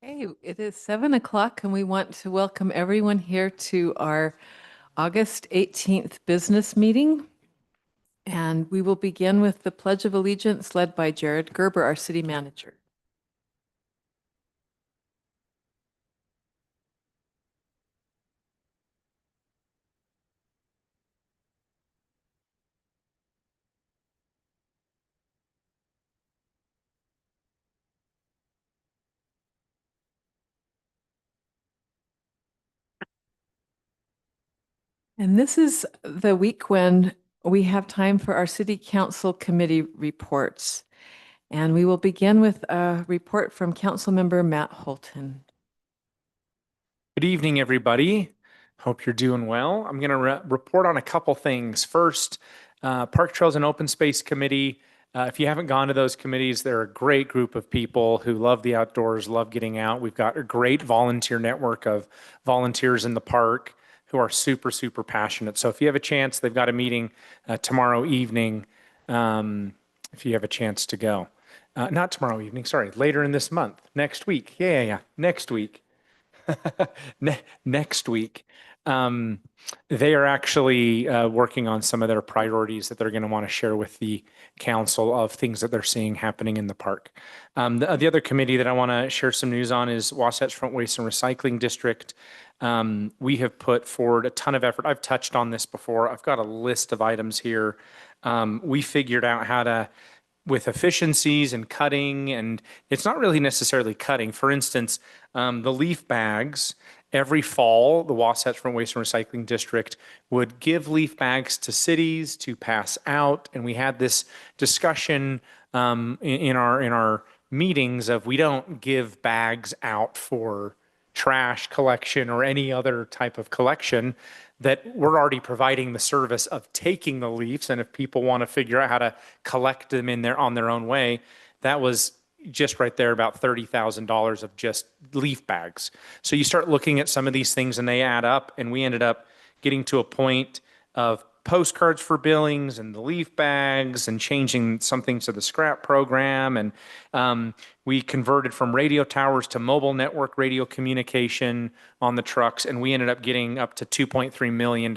Hey, it is 7 o'clock and we want to welcome everyone here to our August 18th business meeting. And we will begin with the Pledge of Allegiance led by Jared Gerber, our city manager. And this is the week when we have time for our city council committee reports. And we will begin with a report from Councilmember Matt Holton. Good evening, everybody. Hope you're doing well. I'm going to report on a couple things. First, Park Trails and Open Space Committee. If you haven't gone to those committees, they're a great group of people who love the outdoors, love getting out. We've got a great volunteer network of volunteers in the park who are super, super passionate. So if you have a chance, they've got a meeting tomorrow evening if you have a chance to go. Not tomorrow evening, sorry, later in this month, next week. Yeah, next week. Next week. They are actually working on some of their priorities that they're going to want to share with the council of things that they're seeing happening in the park. The other committee that I want to share some news on is Wasatch Front Waste and Recycling District. We have put forward a ton of effort. I've touched on this before. I've got a list of items here. We figured out how to with efficiencies and cutting, and it's not really necessarily cutting. For instance, the leaf bags, every fall, the Wasatch Front Waste and Recycling District would give leaf bags to cities to pass out. And we had this discussion in our meetings of we don't give bags out for trash collection or any other type of collection, that we're already providing the service of taking the leaves. And if people want to figure out how to collect them in there on their own way, that was just right there about $30,000 of just leaf bags. So you start looking at some of these things and they add up, and we ended up getting to a point of postcards for Billings and the leaf bags and changing something to the scrap program. And we converted from radio towers to mobile network radio communication on the trucks. And we ended up getting up to $2.3 million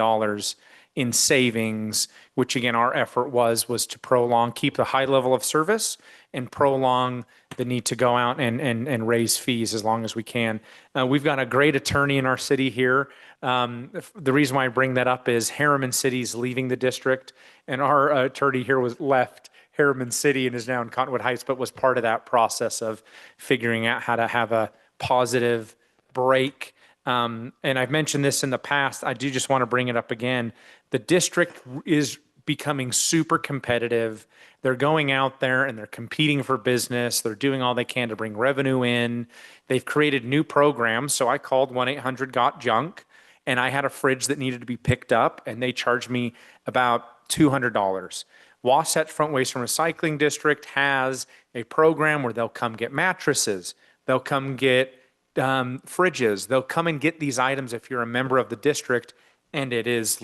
in savings, which again, our effort was to prolong, keep the high level of service and prolong the need to go out and raise fees as long as we can. We've got a great attorney in our city here. The reason why I bring that up is Harriman City's leaving the district, and our attorney here was left Harriman City and is now in Cottonwood Heights, but was part of that process of figuring out how to have a positive break. And I've mentioned this in the past. I do just want to bring it up again. The district is becoming super competitive. They're going out there and they're competing for business. They're doing all they can to bring revenue in. They've created new programs. So I called 1-800-GOT-JUNK, and I had a fridge that needed to be picked up, and they charged me about $200. Wasatch Front Waste and Recycling District has a program where they'll come get mattresses. They'll come get fridges. They'll come and get these items if you're a member of the district, and it is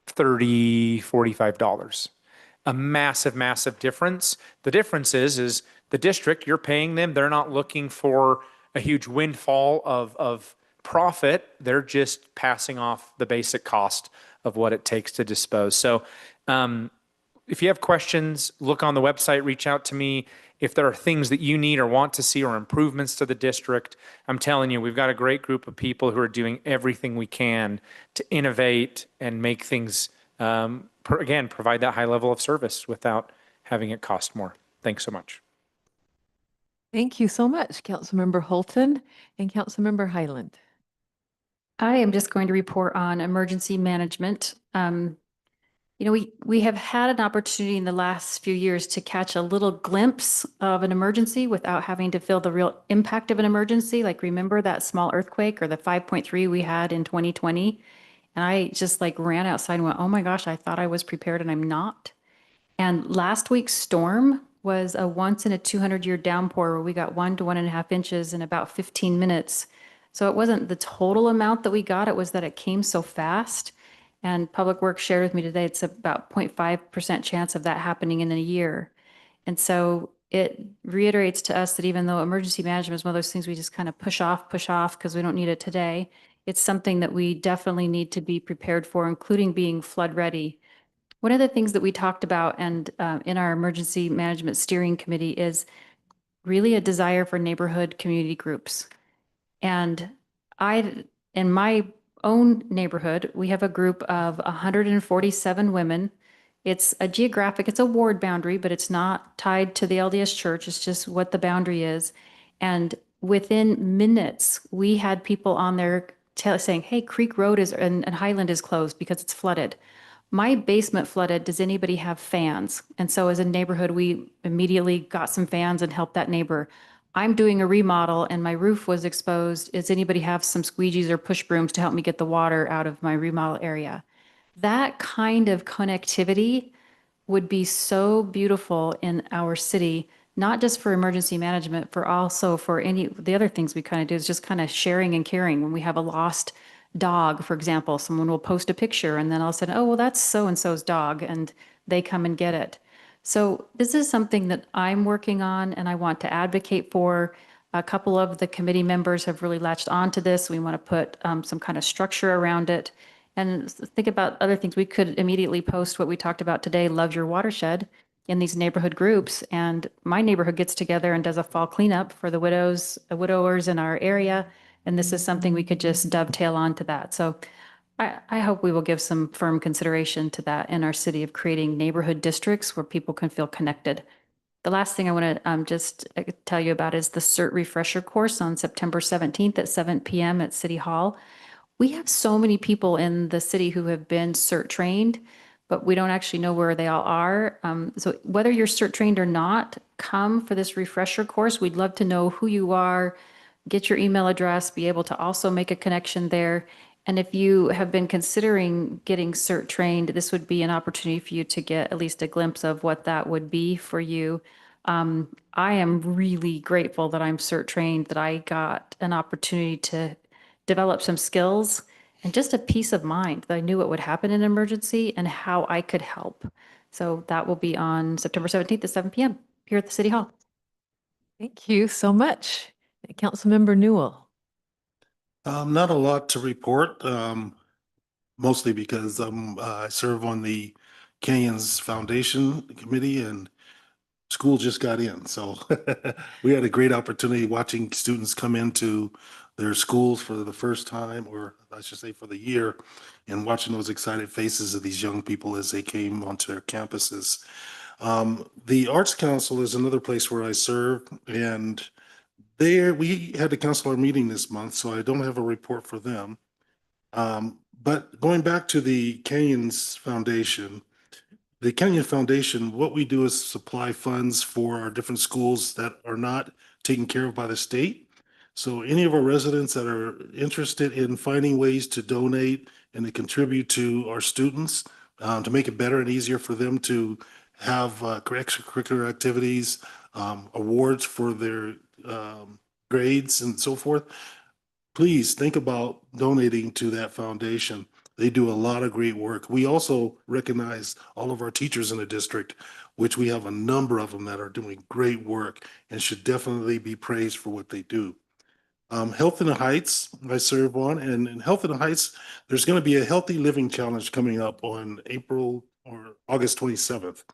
$30, $45. A massive, massive difference. The difference is the district, you're paying them. They're not looking for a huge windfall of profit. They're just passing off the basic cost of what it takes to dispose. So if you have questions, look on the website, reach out to me. If there are things that you need or want to see or improvements to the district, I'm telling you, we've got a great group of people who are doing everything we can to innovate and make things, again, provide that high level of service without having it cost more. Thanks so much. Thank you so much, Councilmember Holton and Councilmember Highland. I am just going to report on emergency management. We have had an opportunity in the last few years to catch a little glimpse of an emergency without having to feel the real impact of an emergency. Like, remember that small earthquake or the 5.3 we had in 2020? And I just ran outside and went, oh my gosh, I thought I was prepared and I'm not. And last week's storm was a once in a 200-year downpour where we got 1 to 1.5 inches in about 15 minutes. So it wasn't the total amount that we got, it was that it came so fast. And Public Works shared with me today, it's about 0.5% chance of that happening in a year. And so it reiterates to us that even though emergency management is one of those things we just kind of push off because we don't need it today, it's something that we definitely need to be prepared for, including being flood ready. One of the things that we talked about and in our emergency management steering committee is really a desire for neighborhood community groups. And in my own neighborhood, we have a group of 147 women. It's a ward boundary, but it's not tied to the LDS church. It's just what the boundary is. And within minutes, we had people on there saying, hey, Creek Road and Highland is closed because it's flooded. My basement flooded. Does anybody have fans? And so as a neighborhood, we immediately got some fans and helped that neighbor. I'm doing a remodel and my roof was exposed. Does anybody have some squeegees or push brooms to help me get the water out of my remodel area? That kind of connectivity would be so beautiful in our city, not just for emergency management, for also for the other things we kind of do is just kind of sharing and caring. When we have a lost dog, for example, someone will post a picture and then all of a sudden, oh, well, that's so-and-so's dog, and they come and get it. So this is something that I'm working on and I want to advocate for. A couple of the committee members have really latched onto this. We want to put some kind of structure around it and think about other things. We could immediately post what we talked about today, Love Your Watershed, in these neighborhood groups. And my neighborhood gets together and does a fall cleanup for the widowers in our area. And this is something we could just dovetail onto that. So I hope we will give some firm consideration to that in our city of creating neighborhood districts where people can feel connected. The last thing I want to just tell you about is the CERT refresher course on September 17th at 7 p.m. at City Hall. We have so many people in the city who have been CERT trained, but we don't actually know where they all are. So whether you're CERT trained or not, come for this refresher course. We'd love to know who you are, get your email address, be able to also make a connection there. And if you have been considering getting CERT trained, this would be an opportunity for you to get at least a glimpse of what that would be for you. I am really grateful that I'm CERT trained, that I got an opportunity to develop some skills and just a peace of mind that I knew what would happen in an emergency and how I could help. So that will be on September 17th at 7 p.m. here at the City Hall. Thank you so much. Councilmember Newell. Not a lot to report, mostly because I serve on the Canyons Foundation Committee and school just got in. So we had a great opportunity watching students come into their schools for the first time, or I should say for the year, and watching those excited faces of these young people as they came onto their campuses. The Arts Council is another place where I serve, and we had a council meeting this month, so I don't have a report for them. But going back to the Canyons Foundation, what we do is supply funds for our different schools that are not taken care of by the state. So any of our residents that are interested in finding ways to donate and to contribute to our students, to make it better and easier for them to have extracurricular activities, awards for their grades and so forth, please think about donating to that foundation. They do a lot of great work. We also recognize all of our teachers in the district, which we have a number of them that are doing great work and should definitely be praised for what they do. Health in the Heights, I serve on, and in Health in the Heights, there's going to be a Healthy Living Challenge coming up on August 27th.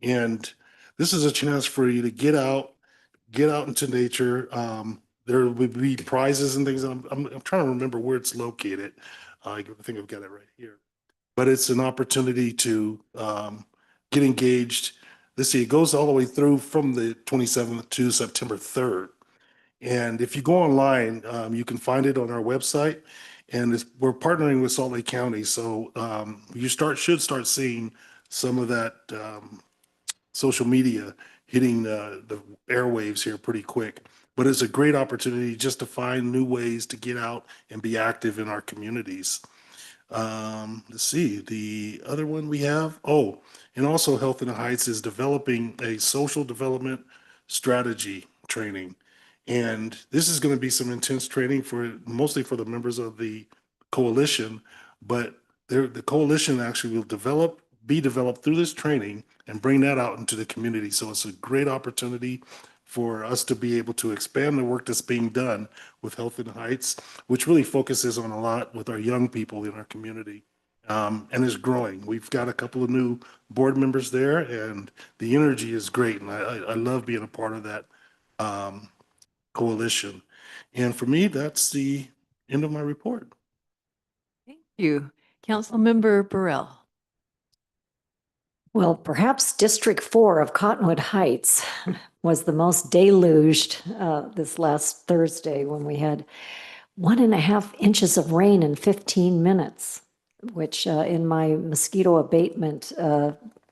And this is a chance for you to get out into nature. There will be prizes and things. I'm trying to remember where it's located. I think I've got it right here. But it's an opportunity to get engaged. Let's see, it goes all the way through from the 27th to September 3rd. And if you go online, you can find it on our website. And we're partnering with Salt Lake County. So you should start seeing some of that social media hitting the airwaves here pretty quick. But it's a great opportunity just to find new ways to get out and be active in our communities. Let's see, the other one we have, and also Health in the Heights is developing a social development strategy training. And this is going to be some intense training mostly for the members of the coalition, but the coalition actually will develop be developed through this training and bring that out into the community. So it's a great opportunity for us to be able to expand the work that's being done with Health in Heights, which really focuses on a lot with our young people in our community, and is growing. We've got a couple of new board members there, and the energy is great. And I love being a part of that coalition. And for me, that's the end of my report. Thank you. Councilmember Burrell. Well, perhaps District 4 of Cottonwood Heights was the most deluged this last Thursday when we had 1.5 inches of rain in 15 minutes, which in my mosquito abatement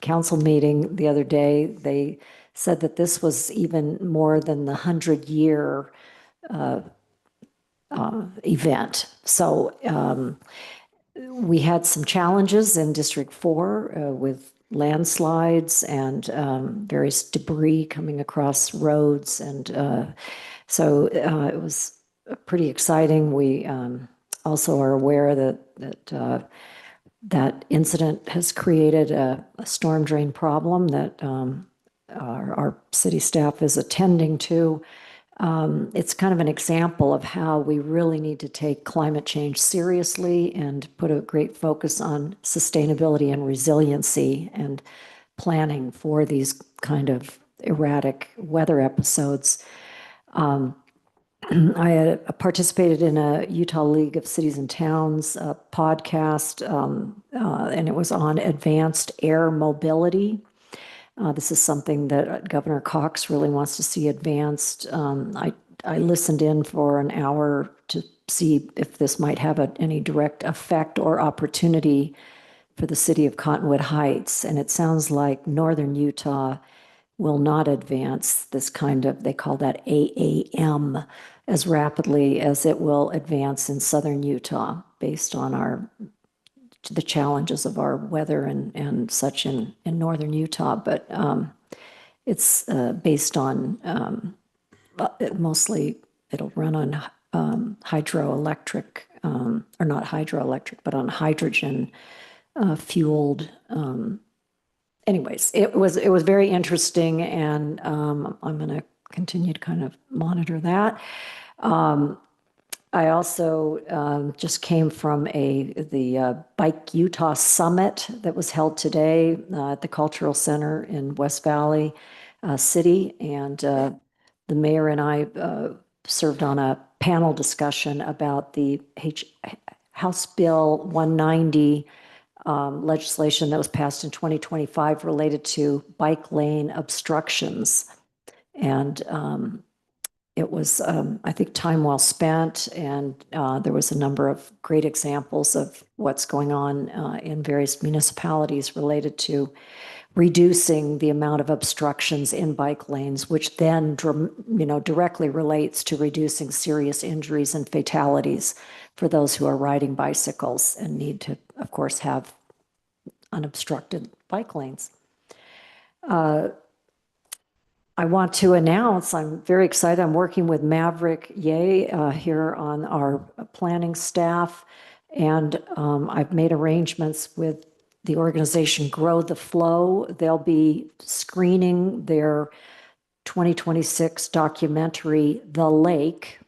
council meeting the other day, they said that this was even more than the 100-year event. So we had some challenges in District 4 with landslides and various debris coming across roads. And so it was pretty exciting. We also are aware that that incident has created a storm drain problem that our city staff is attending to. It's kind of an example of how we really need to take climate change seriously and put a great focus on sustainability and resiliency and planning for these kind of erratic weather episodes. I had participated in a Utah League of Cities and Towns podcast, and it was on advanced air mobility. This is something that Governor Cox really wants to see advanced. I listened in for an hour to see if this might have any direct effect or opportunity for the city of Cottonwood Heights. And it sounds like northern Utah will not advance this kind of, they call that AAM, as rapidly as it will advance in southern Utah based on the challenges of our weather and such in northern Utah. But it's based on, mostly it'll run on hydroelectric, or not hydroelectric, but on hydrogen fueled. Anyways, it was very interesting, and I'm going to continue to kind of monitor that. I also just came from the Bike Utah Summit that was held today at the Cultural Center in West Valley City, and the mayor and I served on a panel discussion about the House Bill 190 legislation that was passed in 2025 related to bike lane obstructions. And it was, I think, time well spent, and there was a number of great examples of what's going on in various municipalities related to reducing the amount of obstructions in bike lanes, which then, directly relates to reducing serious injuries and fatalities for those who are riding bicycles and need to, of course, have unobstructed bike lanes. I want to announce, I'm very excited, I'm working with Maverick Ye here on our planning staff, and I've made arrangements with the organization Grow the Flow. They'll be screening their 2026 documentary, The Lake,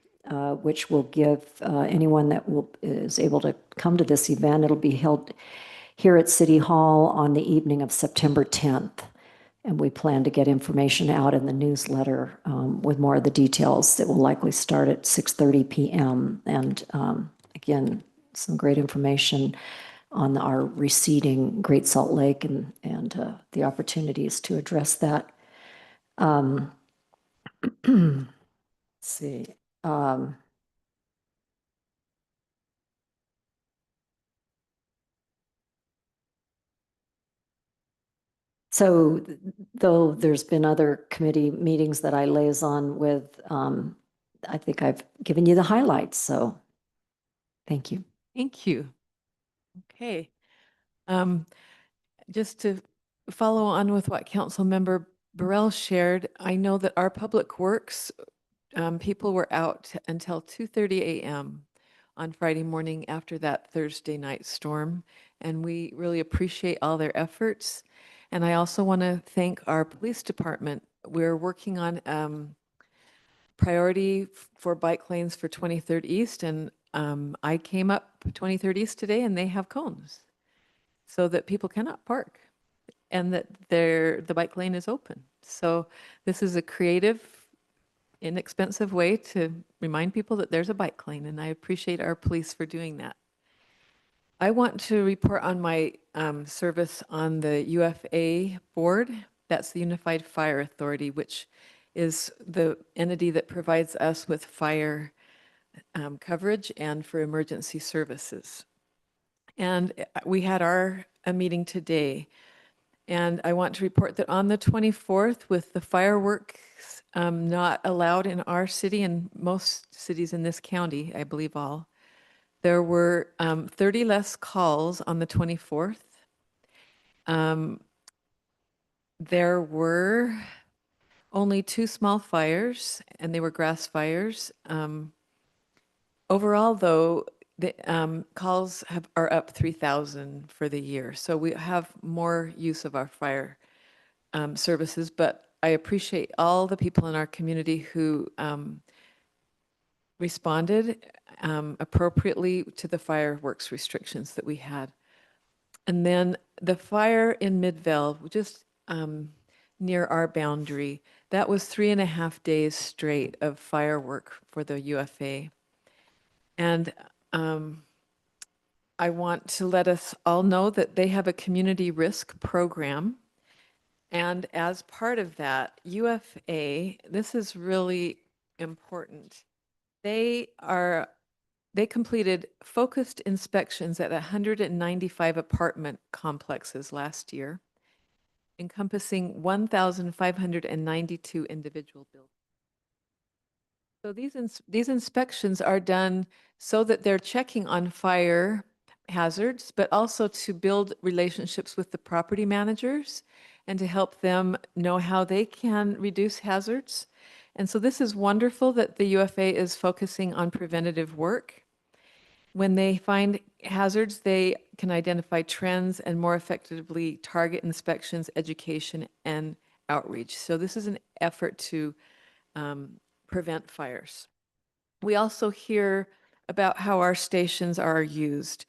which will give anyone that is able to come to this event. It'll be held here at City Hall on the evening of September 10th. And we plan to get information out in the newsletter with more of the details. It will likely start at 6:30 p.m. And again, some great information on our receding Great Salt Lake and the opportunities to address that. Let's see. So though there's been other committee meetings that I liaison with, I think I've given you the highlights. So thank you. Thank you. Okay. Just to follow on with what Councilmember Burrell shared, I know that our Public Works people were out until 2:30 a.m. on Friday morning after that Thursday night storm. and we really appreciate all their efforts. And I also want to thank our police department. We're working on priority for bike lanes for 23rd East, and I came up 23rd East today, and they have cones so that people cannot park and that the bike lane is open. So this is a creative, inexpensive way to remind people that there's a bike lane, and I appreciate our police for doing that. I want to report on my service on the UFA board. That's the Unified Fire Authority, which is the entity that provides us with fire coverage and for emergency services. And we had a meeting today. And I want to report that on the 24th, with the fireworks not allowed in our city and most cities in this county, I believe all, there were 30 less calls on the 24th. There were only 2 small fires, and they were grass fires. Overall, though, the calls are up 3,000 for the year. So we have more use of our fire services, but I appreciate all the people in our community who responded appropriately to the fireworks restrictions that we had. And then the fire in Midvale, just near our boundary, that was 3.5 days straight of firework for the UFA. And I want to let us all know that they have a community risk program. And as part of that, UFA, this is really important. They completed focused inspections at 195 apartment complexes last year, encompassing 1,592 individual buildings. So these inspections are done so that they're checking on fire hazards, but also to build relationships with the property managers and to help them know how they can reduce hazards. And so this is wonderful that the UFA is focusing on preventative work. When they find hazards, they can identify trends and more effectively target inspections, education, and outreach. So this is an effort to prevent fires. We also hear about how our stations are used.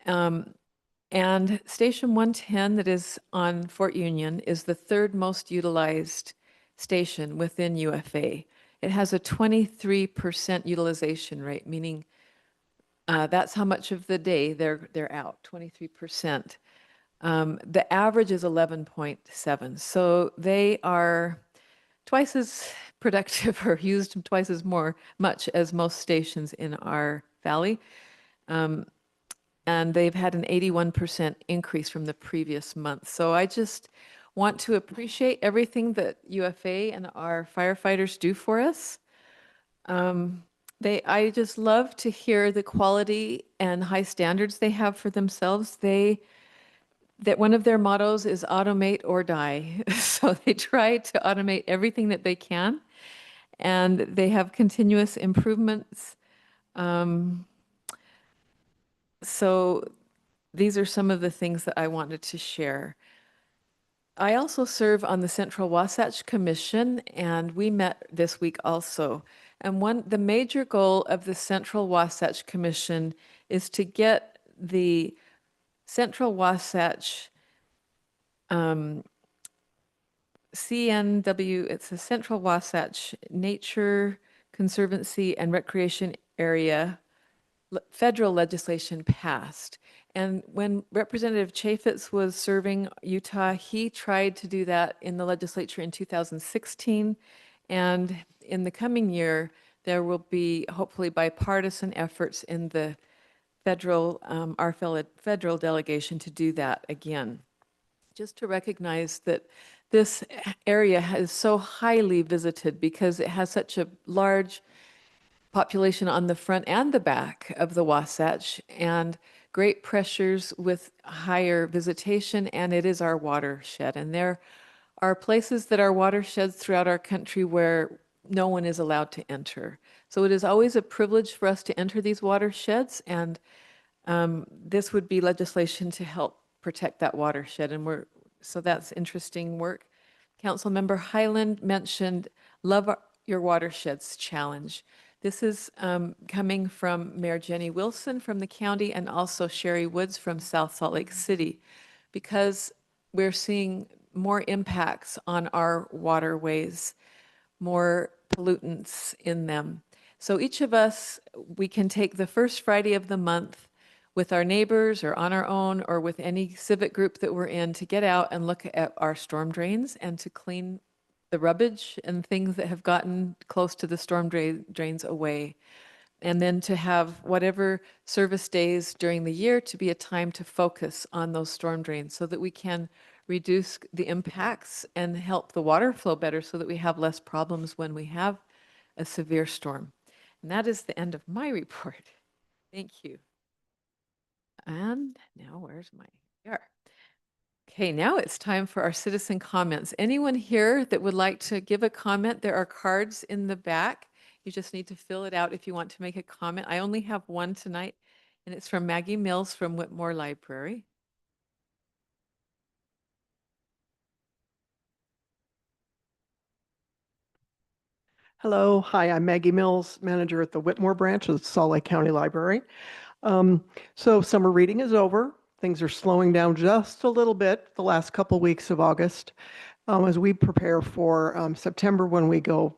And Station 110 that is on Fort Union is the 3rd most utilized station within UFA. It has a 23% utilization rate, meaning that's how much of the day they're out, 23%. The average is 11.7. So they are twice as productive or used twice as much as most stations in our valley. And they've had an 81% increase from the previous month. So I just want to appreciate everything that UFA and our firefighters do for us. I just love to hear the quality and high standards they have for themselves. That one of their mottos is automate or die. So they try to automate everything that they can, and they have continuous improvements. So these are some of the things that I wanted to share. I also serve on the Central Wasatch Commission, and we met this week also. And the major goal of the Central Wasatch Commission is to get the Central Wasatch CNW, it's a Central Wasatch Nature Conservancy and Recreation Area federal legislation passed. And when Representative Chaffetz was serving Utah, he tried to do that in the legislature in 2016. And in the coming year, there will be hopefully bipartisan efforts in the our federal delegation to do that again. Just to recognize that this area is so highly visited because it has such a large population on the front and the back of the Wasatch, and great pressures with higher visitation, and it is our watershed. And there are places that are watersheds throughout our country where no one is allowed to enter. So it is always a privilege for us to enter these watersheds, and this would be legislation to help protect that watershed, and so that's interesting work. Councilmember Highland mentioned Love Your Watersheds Challenge. This is coming from Mayor Jenny Wilson from the county and also Sherry Woods from South Salt Lake City, because we're seeing more impacts on our waterways, more pollutants in them. So each of us, we can take the first Friday of the month with our neighbors or on our own or with any civic group that we're in to get out and look at our storm drains and to clean the rubbish and things that have gotten close to the storm drains away. And then to have whatever service days during the year to be a time to focus on those storm drains so that we can reduce the impacts and help the water flow better so that we have less problems when we have a severe storm. And that is the end of my report. Thank you. And now where's my, here. Okay, now it's time for our citizen comments. Anyone here that would like to give a comment, there are cards in the back. You just need to fill it out if you want to make a comment. I only have one tonight, and it's from Maggie Mills from Whitmore Library. Hello, hi, I'm Maggie Mills, manager at the Whitmore branch of the Salt Lake County Library. So summer reading is over. Things are slowing down just a little bit the last couple weeks of August as we prepare for September when we go,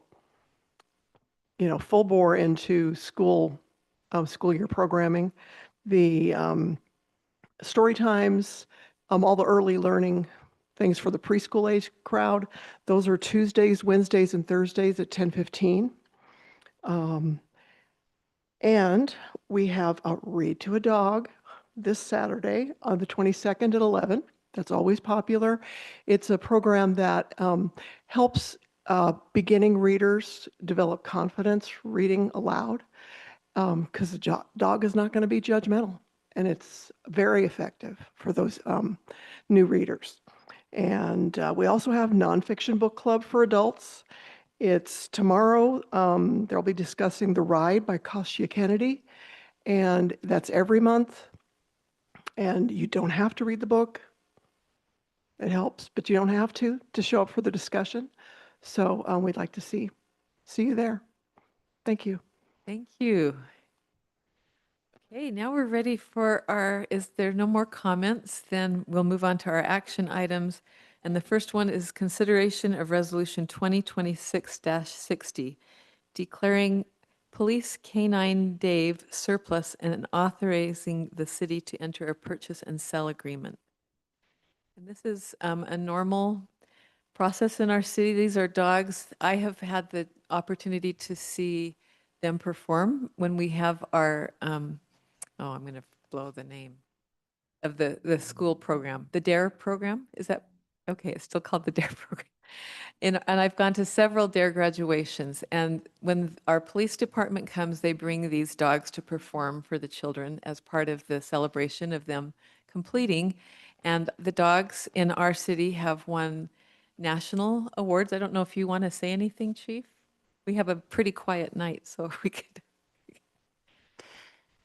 full bore into school year programming. The story times, all the early learning things for the preschool age crowd. Those are Tuesdays, Wednesdays, and Thursdays at 10:15. And we have a Read to a Dog this Saturday on the 22nd at 11. That's always popular. It's a program that helps beginning readers develop confidence reading aloud because the dog is not going to be judgmental. And it's very effective for those new readers. And we also have nonfiction book club for adults. It's tomorrow. They'll be discussing The Ride by Kasia Kennedy. And that's every month. And you don't have to read the book. It helps, but you don't have to show up for the discussion. So we'd like to see you there. Thank you. Thank you. Okay, now we're ready for is there no more comments? Then we'll move on to our action items. And the first one is consideration of resolution 2026-60, declaring Police K-9 Dave surplus and authorizing the city to enter a purchase and sell agreement. And this is a normal process in our city. These are dogs. I have had the opportunity to see them perform when we have our, I'm going to blow the name of the school program, the DARE program. Is that, okay, it's still called the DARE program. And I've gone to several DARE graduations, and when our police department comes, they bring these dogs to perform for the children as part of the celebration of them completing. And the dogs in our city have won national awards. I don't know if you want to say anything, Chief? We have a pretty quiet night, so we could.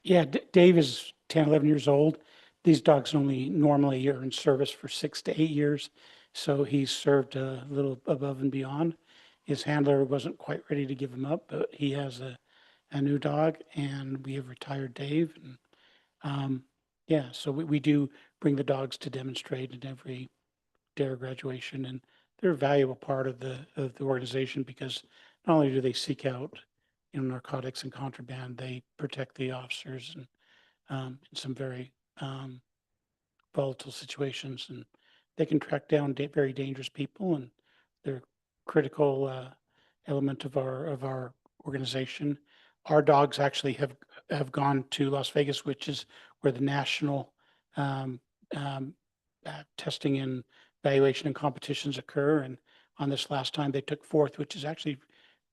Yeah, Dave is 10, 11 years old. These dogs only normally are in service for 6 to 8 years. So he's served a little above and beyond. His handler wasn't quite ready to give him up, but he has a new dog, and we have retired Dave. And yeah, so we do bring the dogs to demonstrate in every DARE graduation, and they're a valuable part of the organization because not only do they seek out narcotics and contraband, they protect the officers and in some very volatile situations, and they can track down very dangerous people, and they're a critical element of our organization. Our dogs actually have gone to Las Vegas, which is where the national testing and evaluation and competitions occur. And on this last time, they took fourth, which is actually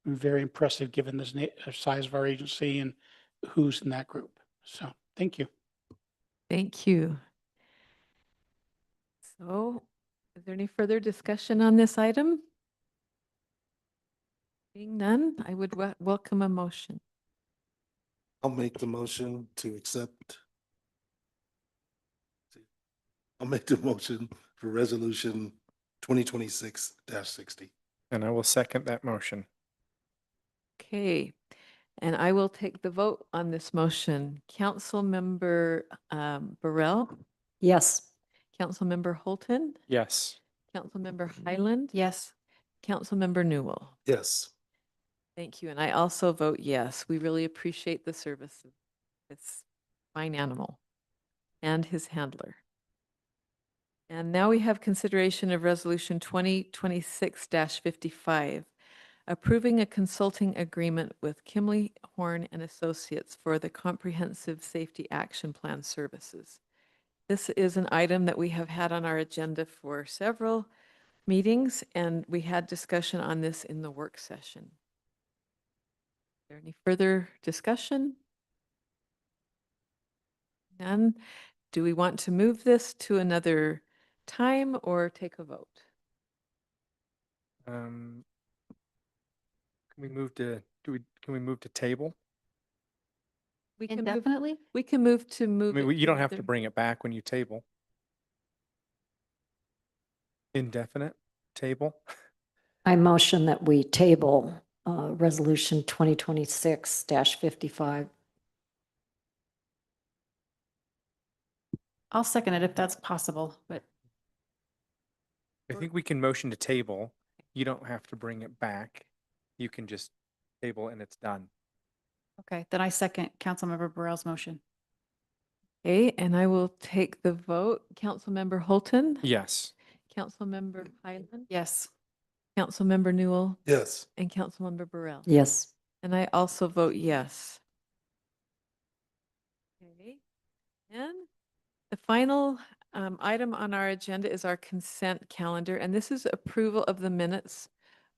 very impressive given the size of our agency and who's in that group. So thank you. Thank you. So, is there any further discussion on this item? Being none, I would welcome a motion. I'll make the motion to accept I'll make the motion for resolution 2026-60. And I will second that motion. Okay, and I will take the vote on this motion. Councilmember Burrell, Yes. Councilmember Holton, Yes. Councilmember Highland, Yes. Councilmember Newell. Yes. Thank you. And I also vote yes. We really appreciate the service of this fine animal and his handler. And now we have consideration of Resolution 2026-55, approving a consulting agreement with Kimley Horn and Associates for the Comprehensive Safety Action Plan services. This is an item that we have had on our agenda for several meetings, and we had discussion on this in the work session. Is there any further discussion? None. Do we want to move this to another time or take a vote? Can we move to, can we move to table? We can move, Indefinitely? we can move to I move. mean, it you don't have to another- bring it back when you table. Indefinite table? I motion that we table Resolution 2026-55. I'll second it if that's possible, but I think we can motion to table. You don't have to bring it back. You can just table and it's done. okay, then I second Councilmember Burrell's motion. Okay, and I will take the vote. Councilmember Holton? Yes. Councilmember Highland? Yes. Councilmember Newell? Yes. And Councilmember Burrell? Yes. And I also vote yes. Okay, and the final item on our agenda is our consent calendar, and this is approval of the minutes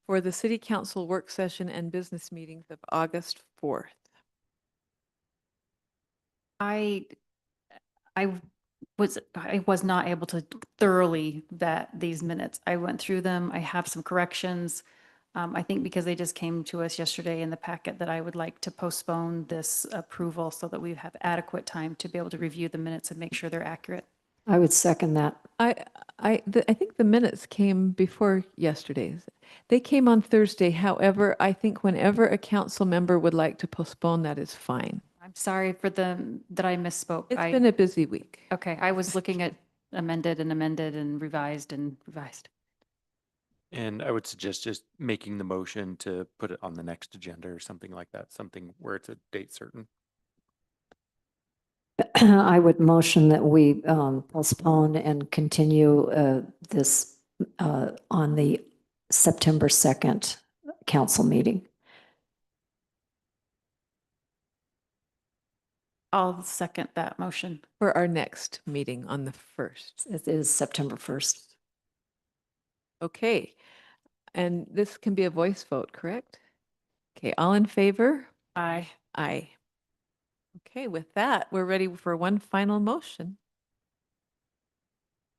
for the City Council work session and business meetings of August 4th. I was not able to thoroughly vet these minutes. I went through them. I have some corrections. I think because they just came to us yesterday in the packet that I would like to postpone this approval so that we have adequate time to be able to review the minutes and make sure they're accurate. I would second that. I think the minutes came before yesterday's. They came on Thursday. However, I think whenever a council member would like to postpone, that is fine. I'm sorry for that I misspoke. It's been a busy week. Okay, I was looking at amended and revised and revised. And I would suggest just making the motion to put it on the next agenda or something like that, something where it's a date certain. I would motion that we postpone and continue this on the September 2nd council meeting. I'll second that motion. For our next meeting on the 1st. It is September 1st. Okay, and this can be a voice vote, correct? Okay, all in favor? Aye. Aye. Okay, with that, we're ready for one final motion.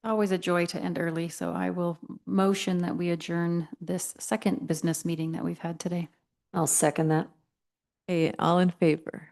Always a joy to end early, so I will motion that we adjourn this second business meeting that we've had today. I'll second that. Okay, all in favor?